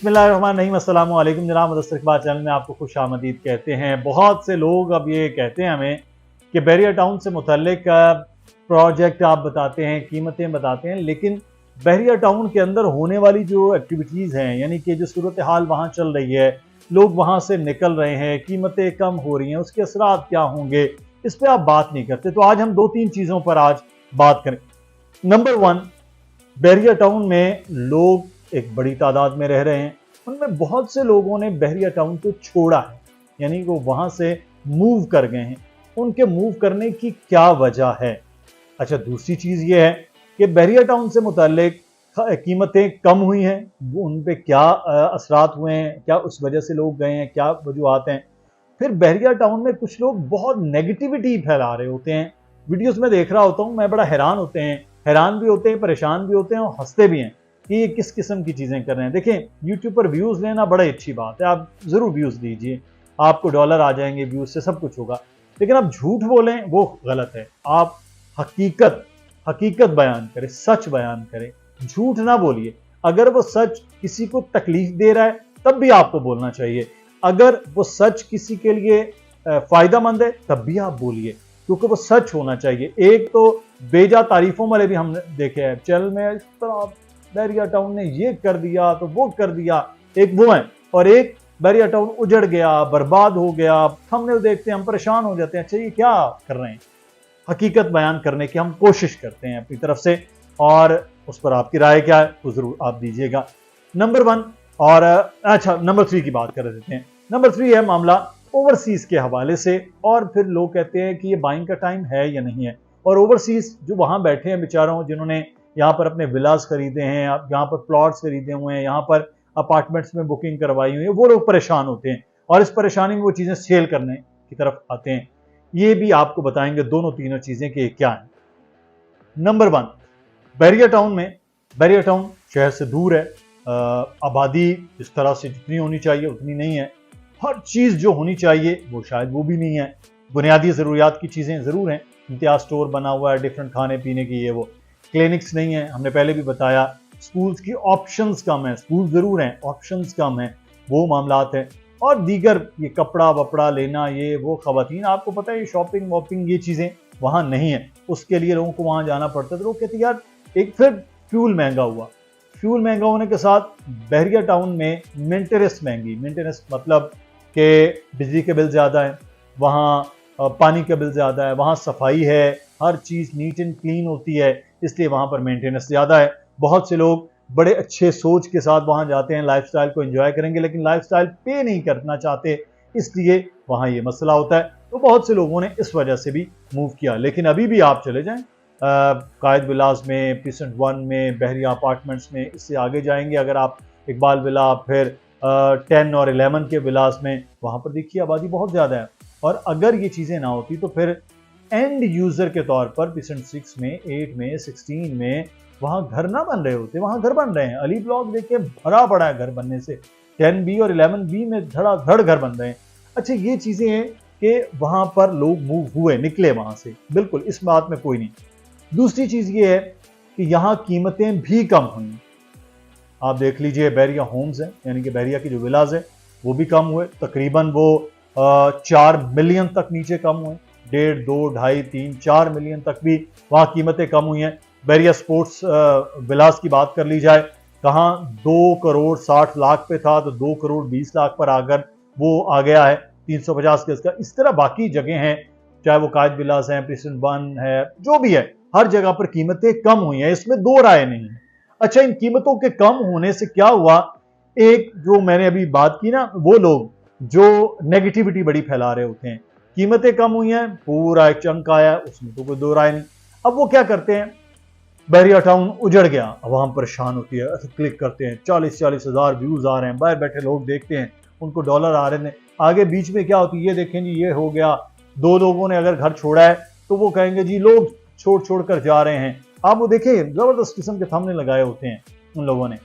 बिस्मिल्लाहिर्रहमानिर्रहीम, अस्सलामु अलैकुम जनाब। मुदस्सिर इकबाल चैनल में आपको खुश आमदीद कहते हैं। बहुत से लोग अब ये कहते हैं हमें कि बैरियर टाउन से मुतल्लिक प्रोजेक्ट आप बताते हैं, कीमतें बताते हैं, लेकिन बैरियर टाउन के अंदर होने वाली जो एक्टिविटीज़ हैं, यानी कि जो सूरत हाल वहाँ चल रही है, लोग वहाँ से निकल रहे हैं, कीमतें कम हो रही हैं, उसके असरात क्या होंगे, इस पर आप बात नहीं करते। तो आज हम 2-3 चीज़ों पर आज बात करें। नंबर 1, बैरियर टाउन में लोग एक बड़ी तादाद में रह रहे हैं। उनमें बहुत से लोगों ने बैरियर टाउन को छोड़ा है, यानी वो वहां से मूव कर गए हैं। उनके मूव करने की क्या वजह है? अच्छा, दूसरी चीज ये है कि बैरियर टाउन से मुताल्लिक कीमतें कम हुई हैं, वो उन पे क्या असरात हुए हैं, क्या उस वजह से लोग गए हैं, क्या वजूहत हैं। फिर बैरियर टाउन में कुछ लोग बहुत नेगेटिविटी फैला रहे होते हैं। वीडियोस में देख रहा होता हूँ, मैं बड़ा हैरान भी होते हैं, परेशान भी होते हैं और हंसते भी हैं कि ये किस किस्म की चीजें कर रहे हैं। देखें, यूट्यूब पर व्यूज लेना बड़ा अच्छी बात है, आप जरूर व्यूज दीजिए, आपको डॉलर आ जाएंगे, व्यूज से सब कुछ होगा। लेकिन आप झूठ बोलें वो गलत है। आप हकीकत बयान करें, सच बयान करें, झूठ ना बोलिए। अगर वो सच किसी को तकलीफ दे रहा है तब भी आपको बोलना चाहिए। अगर वो सच किसी के लिए फायदेमंद है तब भी आप बोलिए, क्योंकि वो सच होना चाहिए। एक तो बेजा तारीफों वाले भी हमने देखे हैं चैनल में, इस तरह बैरियर टाउन ने ये कर दिया तो वो कर दिया, एक वो है, और एक बैरियर टाउन उजड़ गया, बर्बाद हो गया। हमने देखते हैं, हम परेशान हो जाते हैं, अच्छा ये क्या कर रहे हैं। हकीकत बयान करने की हम कोशिश करते हैं अपनी तरफ से, और उस पर आपकी राय क्या है तो जरूर आप दीजिएगा। नंबर 1 और अच्छा, नंबर 3 की बात कर देते हैं। नंबर 3 है मामला ओवरसीज के हवाले से, और फिर लोग कहते हैं कि ये बाइंग का टाइम है या नहीं है। और ओवरसीज जो वहां बैठे हैं बेचारों, जिन्होंने यहाँ पर अपने विलास खरीदे हैं, यहाँ पर प्लॉट्स खरीदे हुए हैं, यहाँ पर अपार्टमेंट्स में बुकिंग करवाई हुई है, वो लोग परेशान होते हैं और इस परेशानी में वो चीजें सेल करने की तरफ आते हैं। ये भी आपको बताएंगे दोनों तीनों चीजें कि क्या है। नंबर 1, बैरियर टाउन शहर से दूर है। आबादी इस तरह से जितनी होनी चाहिए उतनी नहीं है। हर चीज जो होनी चाहिए वो शायद वो भी नहीं है। बुनियादी जरूरियात की चीजें जरूर हैं, इम्तियाज स्टोर बना हुआ है, डिफरेंट खाने पीने की, ये वो। क्लिनिक्स नहीं है, हमने पहले भी बताया। स्कूल्स की ऑप्शंस कम है, स्कूल जरूर हैं, ऑप्शंस कम है, वो मामलात है। और दीगर ये कपड़ा वपड़ा लेना, ये वो, खवातीन, आपको पता है ये शॉपिंग वॉपिंग, ये चीजें वहां नहीं है। उसके लिए लोगों को वहां जाना पड़ता है। तो लोग कहते हैं यार, एक फिर फ्यूल महंगा हुआ। फ्यूल महंगा होने के साथ बैरियर टाउन में मेंटेनेंस महंगी। मेंटेनेंस मतलब कि बिजली के बिल ज़्यादा है, वहाँ पानी का बिल ज़्यादा है, वहाँ सफाई है, हर चीज़ नीट एंड क्लीन होती है, इसलिए वहाँ पर मेंटेनेंस ज़्यादा है। बहुत से लोग बड़े अच्छे सोच के साथ वहाँ जाते हैं, लाइफस्टाइल को एंजॉय करेंगे, लेकिन लाइफस्टाइल पे नहीं करना चाहते, इसलिए वहाँ ये मसला होता है। तो बहुत से लोगों ने इस वजह से भी मूव किया। लेकिन अभी भी आप चले जाएं कायद विलास में, पीसेंट 1 में, बहरिया अपार्टमेंट्स में, इससे आगे जाएंगे अगर आप इकबाल विला, फिर 10 और 11 के विलास में, वहाँ पर देखिए आबादी बहुत ज़्यादा है। और अगर ये चीज़ें ना होती तो फिर एंड यूज़र के तौर पर पीसेंट 6 में, 8 में, 16 में वहाँ घर ना बन रहे होते, वहाँ घर बन रहे हैं। अली ब्लॉक देखिए भरा पड़ा है घर बनने से, 10B और 11B में धड़ाधड़ घर बन रहे हैं। अच्छा, ये चीज़ें हैं कि वहाँ पर लोग मूव हुए, निकले वहाँ से, बिल्कुल, इस बात में कोई नहीं। दूसरी चीज़ ये है कि यहाँ कीमतें भी कम हुई। आप देख लीजिए, बैरिया होम्स हैं, यानी कि बैरिया की जो विलाज है वो भी कम हुए, तकरीबन वो 4 मिलियन तक नीचे कम हुए। 1.5, 2, 2.5, 3, 4 मिलियन तक भी वहाँ कीमतें कम हुई हैं। बैरिया स्पोर्ट्स विलास की बात कर ली जाए, कहाँ 2 करोड़ 60 लाख पे था तो 2 करोड़ 20 लाख पर आकर वो आ गया है, 350 गज का। इस तरह बाकी जगह हैं, चाहे वो कायद विलास है, प्रिंसेस 1 है, जो भी है, हर जगह पर कीमतें कम हुई हैं, इसमें दो राय नहीं है। अच्छा, इन कीमतों के कम होने से क्या हुआ? एक जो मैंने अभी बात की ना, वो लोग जो नेगेटिविटी बड़ी फैला रहे होते हैं, कीमतें कम हुई हैं, पूरा एक चंक आया, उसमें तो कोई दो राय नहीं। अब वो क्या करते हैं, बैरियर टाउन उजड़ गया, अब हम परेशान होती है, क्लिक करते हैं, 40-40 हज़ार व्यूज आ रहे हैं, बाहर बैठे लोग देखते हैं, उनको डॉलर आ रहे हैं। आगे बीच में क्या होती है, ये देखें जी, ये हो गया। 2 लोगों ने अगर घर छोड़ा है तो वो कहेंगे जी लोग छोड़ कर जा रहे हैं। आप वो देखें, जबरदस्त किस्म के थंबनेल लगाए होते हैं उन लोगों ने।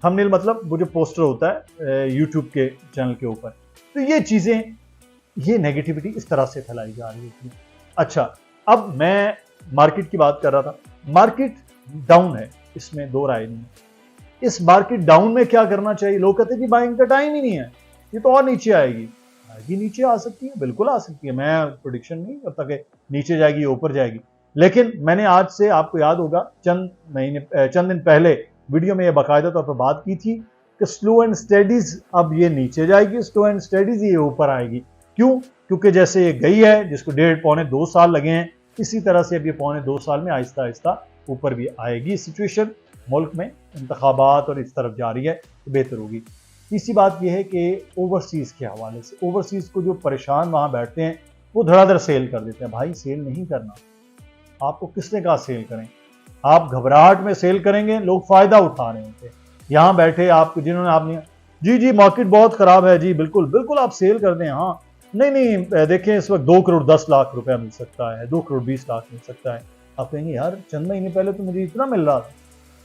थंबनेल मतलब वो जो पोस्टर होता है यूट्यूब के चैनल के ऊपर। तो ये चीजें, ये नेगेटिविटी इस तरह से फैलाई जा रही थी। अच्छा, अब मैं मार्केट की बात कर रहा था। मार्केट डाउन है, इसमें दो राय नहीं है। इस मार्केट डाउन में क्या करना चाहिए? लोग कहते हैं कि बाइंग का टाइम ही नहीं है, ये तो और नीचे आएगी। आएगी, नीचे आ सकती है, बिल्कुल आ सकती है। मैं प्रेडिक्शन नहीं करता कि नीचे जाएगी ऊपर जाएगी, लेकिन मैंने आज से, आपको याद होगा, चंद दिन पहले वीडियो में ये बाकायदा तौर पर बात की थी कि स्लो एंड स्टडीज अब ये नीचे जाएगी, स्लो एंड स्टडीज ये ऊपर आएगी। क्यों? क्योंकि जैसे ये गई है, जिसको 1.5-2 साल लगे हैं, इसी तरह से अब ये 1.5-2 साल में आहिस्ता आहिस्ता ऊपर भी आएगी। सिचुएशन मुल्क में इंतखाबात और इस तरफ जा रही है तो बेहतर होगी। तीसरी बात यह है कि ओवरसीज़ के हवाले से, ओवरसीज़ को जो परेशान वहाँ बैठते हैं वो धड़ाधड़ सेल कर देते हैं। भाई सेल नहीं करना, आपको किसने कहा सेल करें? आप घबराहट में सेल करेंगे, लोग फ़ायदा उठा रहे होते हैं। यहाँ बैठे आप, जिन्होंने आपने जी मार्केट बहुत ख़राब है जी, बिल्कुल बिल्कुल आप सेल कर दें। हाँ नहीं देखें, इस वक्त 2 करोड़ 10 लाख रुपया मिल सकता है, 2 करोड़ 20 लाख मिल सकता है। आप कहेंगे यार चंद महीने पहले तो मुझे इतना मिल रहा था।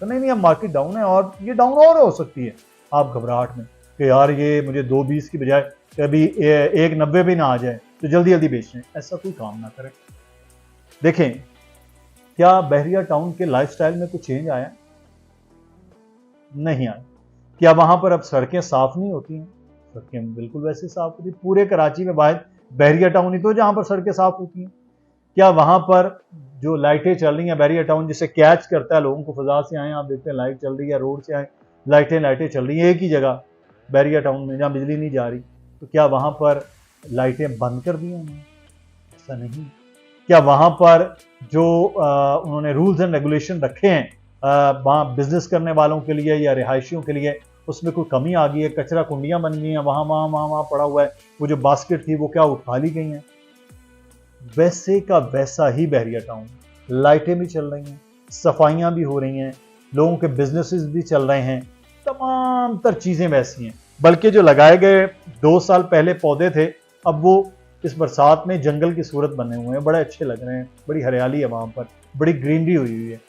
तो नहीं, अब मार्केट डाउन है और ये डाउन और हो सकती है। आप घबराहट में कि यार ये मुझे 2.20 की बजाय कभी 1.90 भी ना आ जाए तो जल्दी जल्दी बेचें, ऐसा कोई काम ना करें। देखें, क्या बहरिया टाउन के लाइफस्टाइल में कुछ चेंज आया? नहीं आया। क्या वहां पर अब सड़कें साफ नहीं होती हैं? सड़कें बिल्कुल वैसे साफ होती। पूरे कराची में बाहर बहरिया टाउन ही तो जहां पर सड़कें साफ होती हैं। क्या वहां पर जो लाइटें चल रही हैं, बहरिया टाउन जिसे कैच करता है लोगों को, फजा से आए आप देखते हैं लाइट चल रही है, रोड से आए लाइटें चल रही हैं एक ही जगह बहरिया टाउन में जहाँ बिजली नहीं जा रही, तो क्या वहां पर लाइटें बंद कर दी उन्होंने? ऐसा नहीं। क्या वहां पर जो उन्होंने रूल्स एंड रेगुलेशन रखे हैं वहाँ बिजनेस करने वालों के लिए या रिहायशियों के लिए, उसमें कोई कमी आ गई है? कचरा कुंडियां बन गई हैं, वहाँ पड़ा हुआ है, वो जो बास्केट थी वो क्या उठा ली गई हैं? वैसे का वैसा ही बहरिया टाउन, लाइटें भी चल रही हैं, सफाइयां भी हो रही हैं, लोगों के बिजनेसेस भी चल रहे हैं, तमाम तर चीजें वैसी हैं। बल्कि जो लगाए गए 2 साल पहले पौधे थे, अब वो इस बरसात में जंगल की सूरत बने हुए हैं, बड़े अच्छे लग रहे हैं, बड़ी हरियाली है वहां पर, बड़ी ग्रीनरी हुई है।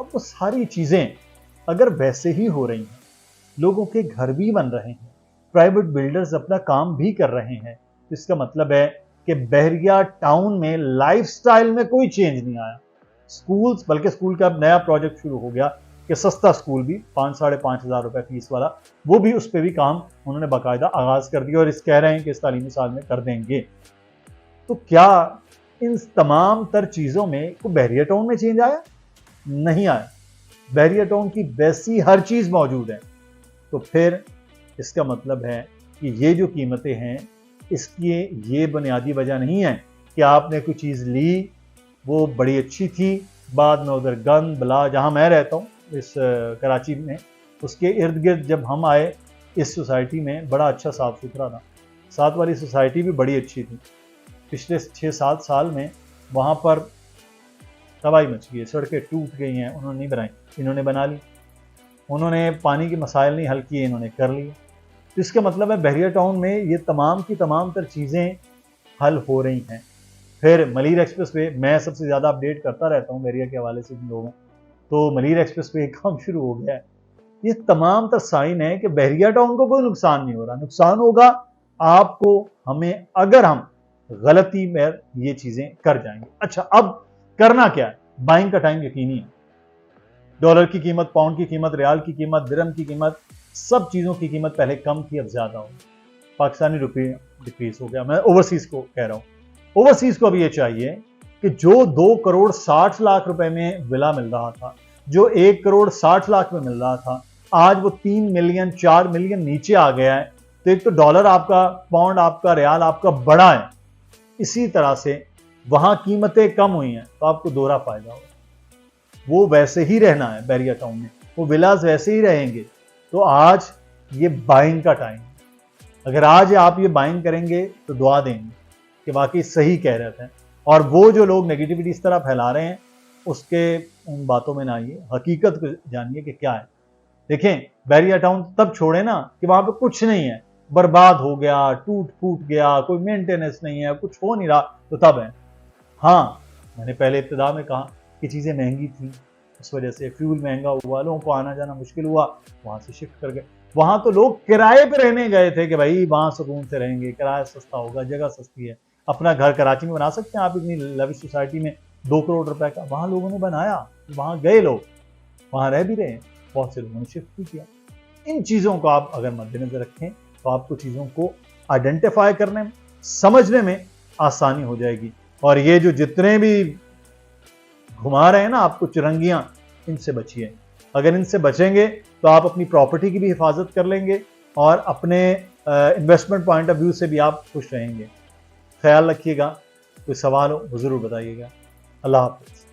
अब वो सारी चीजें अगर वैसे ही हो रही हैं, लोगों के घर भी बन रहे हैं, प्राइवेट बिल्डर्स अपना काम भी कर रहे हैं, तो इसका मतलब है कि बहरिया टाउन में लाइफस्टाइल में कोई चेंज नहीं आया। स्कूल्स, बल्कि स्कूल का अब नया प्रोजेक्ट शुरू हो गया कि सस्ता स्कूल भी 5-5.5 हज़ार रुपए फीस वाला, वो भी उस पर भी काम उन्होंने बाकायदा आगाज कर दिया और इस कह रहे हैं कि इस तालीमी साल में कर देंगे। तो क्या इन तमाम तर चीजों में कोई बहरिया टाउन में चेंज आया? नहीं आया। बहरिया टाउन की वैसी हर चीज मौजूद है। तो फिर इसका मतलब है कि ये जो कीमतें हैं, इसकी ये बुनियादी वजह नहीं है कि आपने कोई चीज़ ली, वो बड़ी अच्छी थी, बाद में उधर गंद बला, जहाँ मैं रहता हूँ इस कराची में, उसके इर्द गिर्द जब हम आए, इस सोसाइटी में बड़ा अच्छा साफ़ सुथरा था। साथ वाली सोसाइटी भी बड़ी अच्छी थी। पिछले 6-7 साल में वहाँ पर तबाही मच गई है, सड़कें टूट गई हैं, उन्होंने नहीं बनाई, इन्होंने बना ली। उन्होंने पानी के मसाइल नहीं हल किए, इन्होंने कर लिए। तो इसका मतलब है बहरिया टाउन में ये तमाम की तमाम तर चीज़ें हल हो रही हैं। फिर मलीर एक्सप्रेस वे, मैं सबसे ज़्यादा अपडेट करता रहता हूँ बहरिया के हवाले से जिन लोगों, तो मलीर एक्सप्रेस वे काम शुरू हो गया है। ये तमाम तर साइन है कि बहरिया टाउन को कोई नुकसान नहीं हो रहा। नुकसान होगा आपको, हमें, अगर हम गलती में ये चीज़ें कर जाएंगे। अच्छा, अब करना क्या है? बाइंग का टाइम यकीनी है। डॉलर की कीमत, पाउंड की कीमत, रियाल की कीमत, दिरहम की कीमत, सब चीज़ों की कीमत पहले कम थी, अब ज़्यादा हो। पाकिस्तानी रुपये डिक्रीज हो गया। मैं ओवरसीज़ को कह रहा हूँ। ओवरसीज़ को अब ये चाहिए कि जो 2 करोड़ 60 लाख रुपए में विला मिल रहा था, जो 1 करोड़ 60 लाख में मिल रहा था, आज वो 3 मिलियन 4 मिलियन नीचे आ गया है। तो एक तो डॉलर आपका, पाउंड आपका, रियाल आपका बढ़ा है, इसी तरह से वहां कीमतें कम हुई हैं, तो आपको दोहरा फायदा होगा। वो वैसे ही रहना है बहरिया टाउन में, वो विलास वैसे ही रहेंगे। तो आज ये बाइंग का टाइम है। अगर आज आप ये बाइंग करेंगे तो दुआ देंगे कि वाकई सही कह रहे थे। और वो जो लोग नेगेटिविटी इस तरह फैला रहे हैं, उसके उन बातों में ना आइए, हकीकत को जानिए कि क्या है। देखें, बहरिया टाउन तब छोड़े ना कि वहां पे कुछ नहीं है, बर्बाद हो गया, टूट फूट गया, कोई मेंटेनेंस नहीं है, कुछ हो नहीं रहा, तो तब है। हाँ, मैंने पहले इब्तिदा में कहा कि चीज़ें महंगी थी, उस वजह से फ्यूल महंगा हुआ, लोगों को आना जाना मुश्किल हुआ, वहां से शिफ्ट कर गए। वहां तो लोग किराए पे रहने गए थे कि भाई वहां सुकून से रहेंगे, किराया सस्ता होगा, जगह सस्ती है, अपना घर कराची में बना सकते हैं आप इतनी लविश सोसाइटी में 2 करोड़ रुपए का। वहां लोगों ने बनाया, वहां गए लोग, वहां रह भी रहे हैं। बहुत से लोगों ने शिफ्ट भी किया। इन चीज़ों को आप अगर मद्देनजर रखें तो आपको चीज़ों को आइडेंटिफाई करने में, समझने में आसानी हो जाएगी। और ये जो जितने भी घुमा रहे हैं ना आपको चिरंगियां, इनसे बचिए। अगर इनसे बचेंगे तो आप अपनी प्रॉपर्टी की भी हिफाजत कर लेंगे और अपने इन्वेस्टमेंट पॉइंट ऑफ व्यू से भी आप खुश रहेंगे। ख्याल रखिएगा। कोई सवाल हो तो ज़रूर बताइएगा। अल्लाह हाफ़िज़।